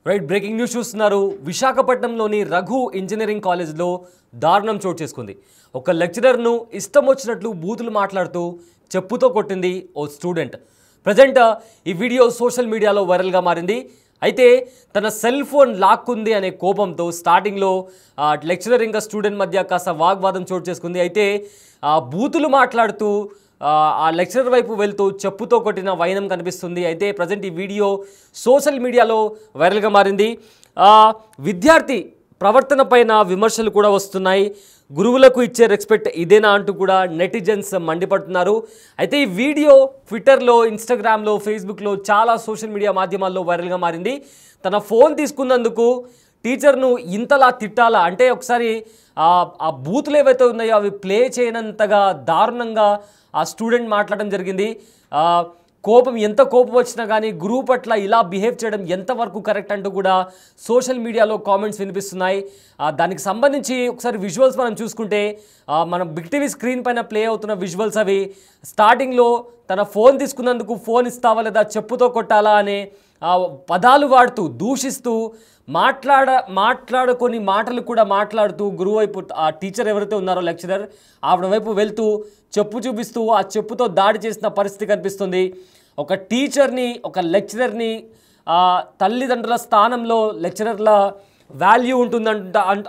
Right breaking news చూస్తున్నారు. విశాఖపట్నంలోని Raghu engineering కాలేజ్లో దారుణం చోటు చేసుకుంది. ఒక లెక్చరర్ను ఇష్టం వచ్చినట్లు బూతులు మాట్లాడుతూ చెప్పుతో కొట్టింది ఓ స్టూడెంట్. ప్రజెంట్ ఈ వీడియో సోషల్ మీడియాలో వైరల్గా మారింది. అయితే తన సెల్ ఫోన్ లాక్కుంది అనే కోపంతో స్టార్టింగ్లో లెక్చరర్ ఇంకా స్టూడెంట్ మధ్య కాస్త వాగ్వాదం చోటు చేసుకుంది. అయితే బూతులు మాట్లాడుతూ ఆ లెక్చరర్ వైపు వెళ్తూ చెప్పుతో కొట్టిన వైనం కనిపిస్తుంది. అయితే ప్రజెంట్ ఈ వీడియో సోషల్ మీడియాలో వైరల్గా మారింది. విద్యార్థి ప్రవర్తన పైన విమర్శలు కూడా వస్తున్నాయి. గురువులకు ఇచ్చే రెస్పెక్ట్ ఇదేనా అంటూ కూడా నెటిజన్స్ మండిపడుతున్నారు. అయితే ఈ వీడియో ట్విట్టర్లో, ఇన్స్టాగ్రామ్లో, ఫేస్బుక్లో చాలా సోషల్ మీడియా మాధ్యమాల్లో వైరల్గా మారింది. తన ఫోన్ తీసుకున్నందుకు టీచర్ను ఇంతలా తిట్టాలా అంటే ఒకసారి ఆ బూతులు ఏవైతే ఉన్నాయో అవి ప్లే చేయనంతగా దారుణంగా ఆ స్టూడెంట్ మాట్లాడడం జరిగింది. ఎంత కోపం వచ్చినా కానీ గురువు పట్ల ఇలా బిహేవ్ చేయడం ఎంతవరకు కరెక్ట్ అంటూ కూడా సోషల్ మీడియాలో కామెంట్స్ వినిపిస్తున్నాయి. దానికి సంబంధించి ఒకసారి విజువల్స్ మనం చూసుకుంటే మనం బిగ్ టీవీ స్క్రీన్ పైన ప్లే అవుతున్న విజువల్స్ అవి. స్టార్టింగ్లో తన ఫోన్ తీసుకున్నందుకు ఫోన్ ఇస్తావా లేదా చెప్పుతో కొట్టాలా అనే పదాలు వాడుతూ దూషిస్తూ మాట్లాడుకొని మాటలు కూడా మాట్లాడుతూ గురువు వైపు ఆ టీచర్ ఎవరైతే ఉన్నారో లెక్చరర్ ఆవిడ వైపు వెళ్తూ చెప్పు చూపిస్తూ ఆ చెప్పుతో దాడి చేసిన పరిస్థితి కనిపిస్తుంది. ఒక టీచర్ని, ఒక లెక్చరర్ని తల్లిదండ్రుల స్థానంలో లెక్చరర్ల వాల్యూ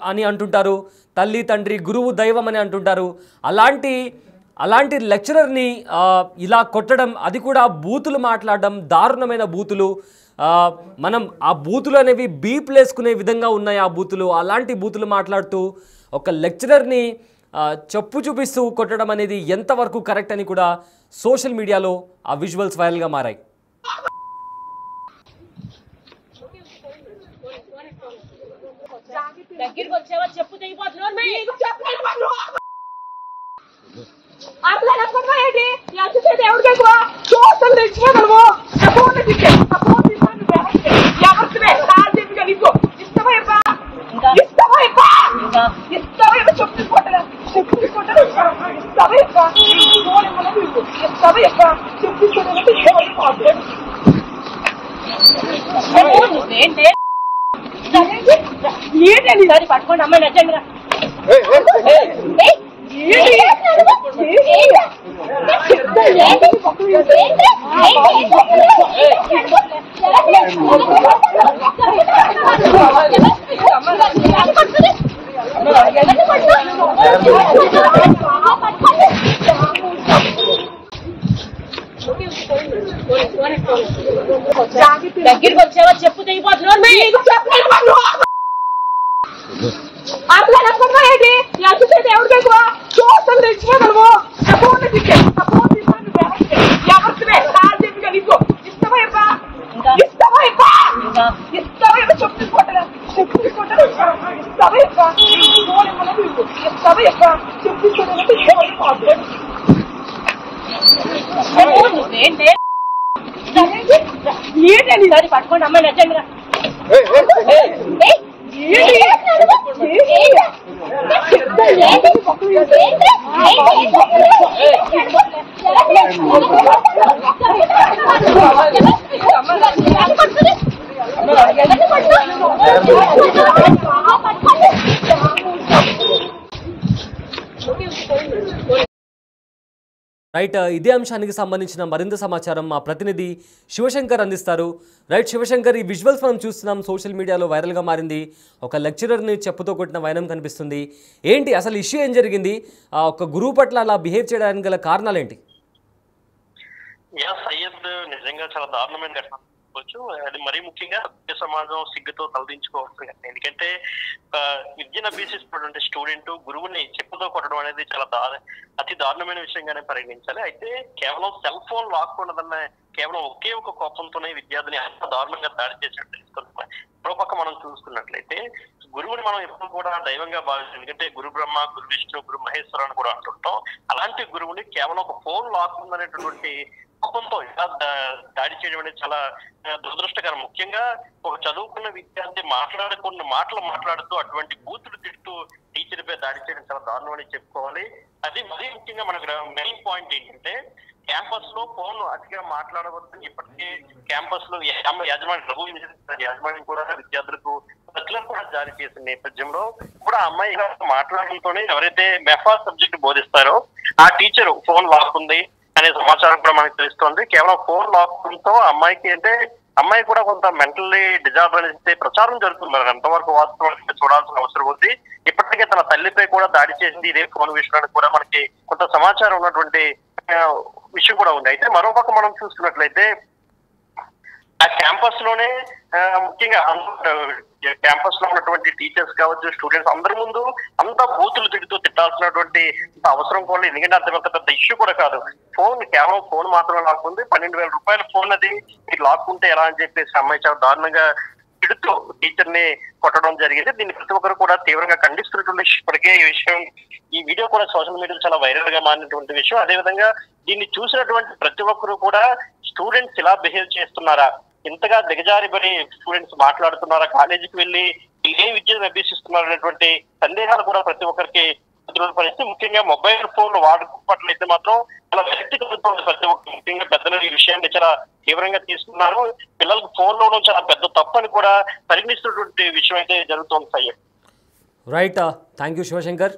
అని అంటుంటారు. తల్లి, తండ్రి, గురువు, దైవం అని అంటుంటారు. అలాంటి లెక్చరర్ని ఇలా కొట్టడం, అది కూడా బూతులు మాట్లాడడం, దారుణమైన బూతులు. మనం ఆ బూతులు అనేవి బీప్ వేసుకునే విధంగా ఉన్నాయి ఆ బూతులు. అలాంటి బూతులు మాట్లాడుతూ ఒక లెక్చరర్ని చెప్పు చూపిస్తూ కొట్టడం అనేది ఎంతవరకు కరెక్ట్ అని కూడా సోషల్ మీడియాలో ఆ విజువల్స్ వైరల్గా మారాయి. పట్టుకోండి అమ్మాయి నచ్చండి దగ్గరికి వచ్చావా చెప్పు తెగిపోతున్నావు. పట్టుకోండి అమ్మాయి నచ్చండి రైట్, ఇదే అంశానికి సంబంధించిన మరింత సమాచారం మా ప్రతినిధి శివశంకర్ అందిస్తారు. రైట్ శివశంకర్, ఈ విజువల్స్ మనం చూస్తున్నాం, సోషల్ మీడియాలో వైరల్గా మారింది. ఒక లెక్చరర్ని చెప్పుతో కొట్టిన వైనం కనిపిస్తుంది. ఏంటి అసలు ఇష్యూ ఏం జరిగింది? ఒక గురువు పట్ల అలా బిహేవ్ చేయడానికి గల కారణాలు ఏంటి? సయ్యద్ నిజంగా చాలా దారుణమైన ఘటన చెప్పుకోవచ్చు. అది మరీ ముఖ్యంగా సమాజం సిగ్గుతో తలదించుకోవచ్చు. ఎందుకంటే విద్యను అభ్యసిస్తున్నటువంటి స్టూడెంట్ గురువుని చెప్పుతో కొట్టడం అనేది చాలా అతి దారుణమైన విషయంగానే పరిగణించాలి. అయితే కేవలం సెల్ ఫోన్ లాక్కున్నదన్న కేవలం ఒకే ఒక కోపంతోనే విద్యార్థిని అంత దారుణంగా దాడి చేసినట్టు తెలుసుకుంటున్నాం. మరో పక్క మనం చూసుకున్నట్లయితే గురువుని మనం ఎప్పుడు కూడా దైవంగా భావిస్తాం. ఎందుకంటే గురు బ్రహ్మ, గురు విష్ణు, గురు మహేశ్వర అని కూడా అంటుంటాం. అలాంటి గురువుని కేవలం ఒక ఫోన్ లాక్కుందనేటటువంటి కోపంతో ఇలా దాడి చేయడం అనేది చాలా దురదృష్టకరం. ముఖ్యంగా ఒక చదువుకున్న విద్యార్థి మాట్లాడుతూ అటువంటి బూతులు తిడుతూ టీచర్ పై దాడి చేయడం చాలా దారుణం అని చెప్పుకోవాలి. అది మరీ ముఖ్యంగా మనకు మెయిన్ పాయింట్ ఏంటంటే క్యాంపస్ లో ఫోన్ అతిగా మాట్లాడవద్దని ఇప్పటికే క్యాంపస్ లో యాజమాన్యం కూడా విద్యార్థులకు సర్క్యులర్ కూడా జారీ చేసిన నేపథ్యంలో కూడా అమ్మాయి మాట్లాడడంతోనే ఎవరైతే మెఫా సబ్జెక్ట్ బోధిస్తారో ఆ టీచర్ ఫోన్ లాక్కుంది అనే సమాచారం కూడా మనకు తెలుస్తోంది. కేవలం ఫోన్ లాక్తో అమ్మాయికి అంటే అమ్మాయి కూడా కొంత మెంటల్లీ డిజార్డర్ అనేది ప్రచారం జరుగుతుంది. మరి ఎంతవరకు వాస్తవానికి చూడాల్సిన అవసరం ఉంది. ఇప్పటికే తన తల్లిపై కూడా దాడి చేసింది ఇదే ఫోన్ విషయానికి కూడా మనకి కొంత సమాచారం ఉన్నటువంటి విషయం కూడా ఉంది. అయితే మరోపక్క మనం చూసుకున్నట్లయితే ఆ క్యాంపస్ లోనే ముఖ్యంగా క్యాంపస్ లో ఉన్నటువంటి టీచర్స్ కావచ్చు, స్టూడెంట్స్ అందరి ముందు అంతా బూతులు తిట్టాల్సినటువంటి అవసరం కూడా, ఎందుకంటే అంత పెద్ద ఇష్యూ కూడా కాదు. ఫోన్ కేవలం ఫోన్ మాత్రమే లాక్కుంది. 12,000 రూపాయల ఫోన్ అది మీరు లాక్కుంటే ఎలా అని చెప్పేసి అమ్మాయి చాలా దారుణంగా తిడుతూ టీచర్ ని కొట్టడం జరిగింది. దీన్ని ప్రతి ఒక్కరు కూడా తీవ్రంగా ఖండిస్తున్నటువంటి ఇప్పటికే ఈ వీడియో కూడా సోషల్ మీడియాలో చాలా వైరల్ గా మారినటువంటి విషయం. అదేవిధంగా దీన్ని చూసినటువంటి ప్రతి ఒక్కరు కూడా స్టూడెంట్స్ ఇలా బిహేవ్ చేస్తున్నారా, ఇంతగా దిగజారిబడి స్టూడెంట్స్ మాట్లాడుతున్నారా, కాలేజీకి వెళ్ళి ఏ విద్యను అభ్యసిస్తున్నారు అనేటువంటి సందేహాలు కూడా ప్రతి ఒక్కరికి పరిస్థితి. ముఖ్యంగా మొబైల్ ఫోన్ వాడుకోవట్లయితే మాత్రం చాలా విరక్తి కలుగుతుంది ప్రతి ఒక్కరు. ముఖ్యంగా పెద్దలు ఈ విషయాన్ని చాలా తీవ్రంగా తీసుకున్నారు. పిల్లలకు ఫోన్ లో చాలా పెద్ద తప్పు అని కూడా పరిగణిస్తున్నటువంటి విషయం అయితే జరుగుతోంది. Syed right, thank you Shivashankar.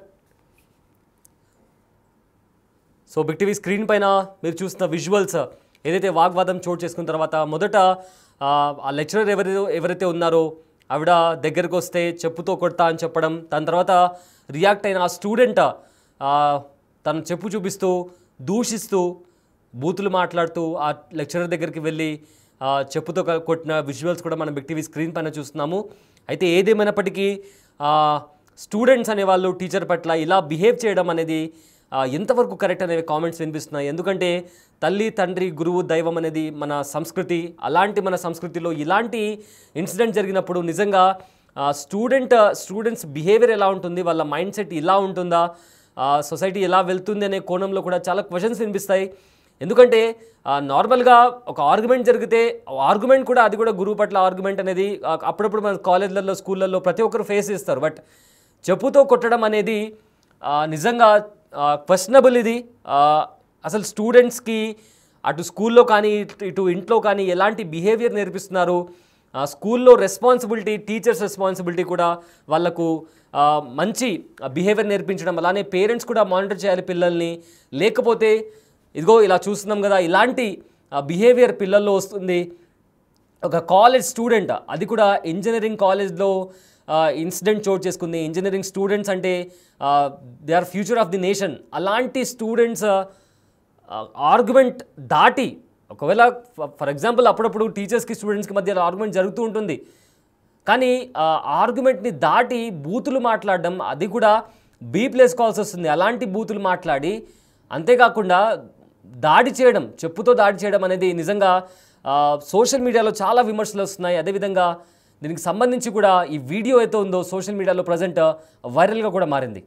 So big TV screen పైన మీరు చూసిన విజువల్స్ ఏదైతే వాగ్వాదం చోటు చేసుకున్న తర్వాత మొదట ఆ లెక్చరర్ ఎవరైతే ఉన్నారో ఆవిడ దగ్గరకు వస్తే చెప్పుతో కొడతా అని చెప్పడం, దాని తర్వాత రియాక్ట్ అయిన ఆ స్టూడెంట్ తన చెప్పు చూపిస్తూ దూషిస్తూ బూతులు మాట్లాడుతూ ఆ లెక్చరర్ దగ్గరికి వెళ్ళి చెప్పుతో కొట్టిన విజువల్స్ కూడా మనం బిగ్ టీవీ స్క్రీన్ పైన చూస్తున్నాము. అయితే ఏదేమైనప్పటికీ స్టూడెంట్స్ అనేవాళ్ళు టీచర్ పట్ల ఇలా బిహేవ్ చేయడం అనేది ఎంతవరకు కరెక్ట్ అనేవి కామెంట్స్ వినిపిస్తున్నాయి. ఎందుకంటే తల్లి, తండ్రి, గురువు, దైవం అనేది మన సంస్కృతి. అలాంటి మన సంస్కృతిలో ఇలాంటి ఇన్సిడెంట్ జరిగినప్పుడు నిజంగా స్టూడెంట్స్ బిహేవియర్ ఎలా ఉంటుంది, వాళ్ళ మైండ్ సెట్ ఇలా ఉంటుందా, సొసైటీ ఎలా వెళ్తుంది అనే కోణంలో కూడా చాలా క్వశ్చన్స్ వినిపిస్తాయి. ఎందుకంటే నార్మల్గా ఒక ఆర్గ్యుమెంట్ జరిగితే ఆర్గ్యుమెంట్ కూడా అది కూడా గురువు పట్ల ఆర్గ్యుమెంట్ అనేది అప్పుడప్పుడు మన కాలేజ్లలో, స్కూళ్ళల్లో ప్రతి ఒక్కరు ఫేస్ చేస్తారు. బట్ చెప్పుతో కొట్టడం అనేది నిజంగా క్వశ్చనబుల్. ఇది అసలు స్టూడెంట్స్కి అటు స్కూల్లో కానీ ఇటు ఇంట్లో కానీ ఎలాంటి బిహేవియర్ నేర్పిస్తున్నారు, స్కూల్లో రెస్పాన్సిబిలిటీ, టీచర్స్ రెస్పాన్సిబిలిటీ కూడా వాళ్ళకు మంచి బిహేవియర్ నేర్పించడం, అలానే పేరెంట్స్ కూడా మానిటర్ చేయాలి పిల్లల్ని. లేకపోతే ఇదిగో ఇలా చూస్తున్నాం కదా, ఇలాంటి బిహేవియర్ పిల్లల్లో వస్తుంది. ఒక కాలేజ్ స్టూడెంట్, అది కూడా ఇంజనీరింగ్ కాలేజ్లో ఇన్సిడెంట్ చోటు చేసుకుంది. ఇంజనీరింగ్ స్టూడెంట్స్ అంటే they are future of the nation. అలాంటి స్టూడెంట్స్ ఆర్గ్యుమెంట్ దాటి, ఒకవేళ ఫర్ ఎగ్జాంపుల్ అప్పుడప్పుడు టీచర్స్కి స్టూడెంట్స్కి మధ్య ఆర్గ్యుమెంట్ జరుగుతూ ఉంటుంది, కానీ ఆర్గ్యుమెంట్ని దాటి బూతులు మాట్లాడడం, అది కూడా బీప్లేసుకోవాల్సి వస్తుంది. అలాంటి బూతులు మాట్లాడి, అంతేకాకుండా దాడి చేయడం, చెప్పుతో దాడి చేయడం అనేది నిజంగా సోషల్ మీడియాలో చాలా విమర్శలు వస్తున్నాయి. అదేవిధంగా దీనికి సంబంధించి కూడా ఈ వీడియో అయితే ఉందో సోషల్ మీడియాలో ప్రజెంట్ వైరల్గా కూడా మారింది.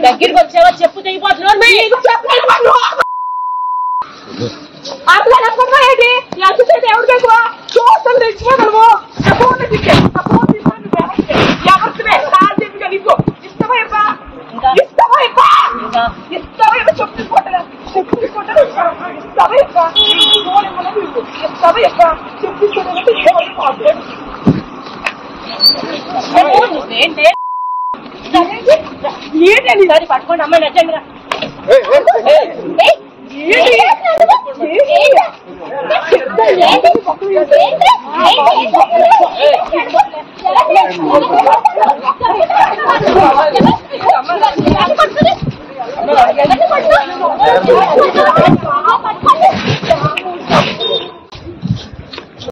దగ్గరికి వచ్చావా చెప్పు తెగిపోతున్నావు. పట్టుకోండి అమ్మాయి నచ్చండి.